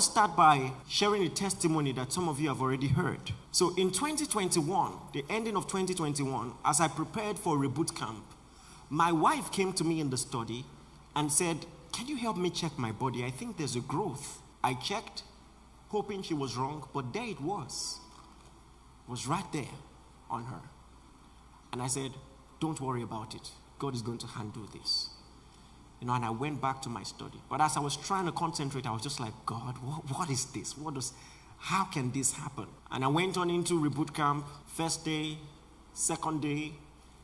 to start by sharing a testimony that some of you have already heard. So in 2021, the ending of 2021, as I prepared for reboot camp, my wife came to me in the study and said, "Can you help me check my body? I think there's a growth." I checked, hoping she was wrong, but there it was. It was right there on her. And I said, "Don't worry about it. God is going to handle this." And I went back to my study. But as I was trying to concentrate, I was just like, "God, what is this? How can this happen?" And I went on into reboot camp, first day, second day.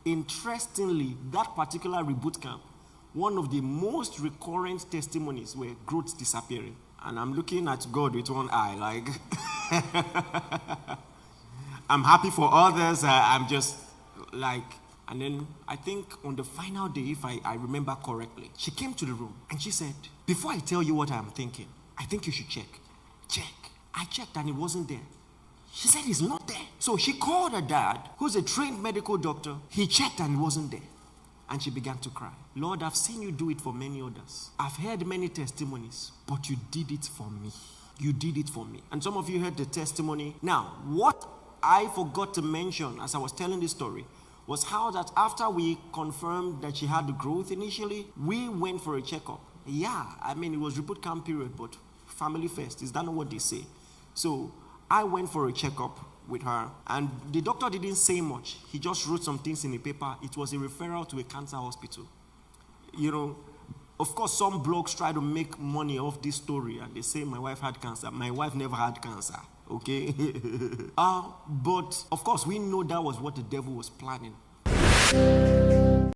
Interestingly, that particular reboot camp, one of the most recurrent testimonies were growths disappearing. And I'm looking at God with one eye, like, I'm happy for others. I'm just like, and then I think on the final day, if I remember correctly, she came to the room and she said, "Before I tell you what I'm thinking, I think you should check." Check. I checked and it wasn't there. She said, "It's not there." So she called her dad, who's a trained medical doctor. He checked and it wasn't there. And she began to cry. "Lord, I've seen you do it for many others. I've heard many testimonies, but you did it for me. You did it for me." And some of you heard the testimony. Now, what I forgot to mention as I was telling this story was how that after we confirmed that she had the growth initially, we went for a checkup. Yeah, I mean, it was reboot camp period, but family first. Is that not what they say? So I went for a checkup with her, and the doctor didn't say much. He just wrote some things in the paper. It was a referral to a cancer hospital. You know, of course, some blogs try to make money off this story, and they say my wife had cancer. My wife never had cancer, okay? But, of course, we know that was what the devil was planning.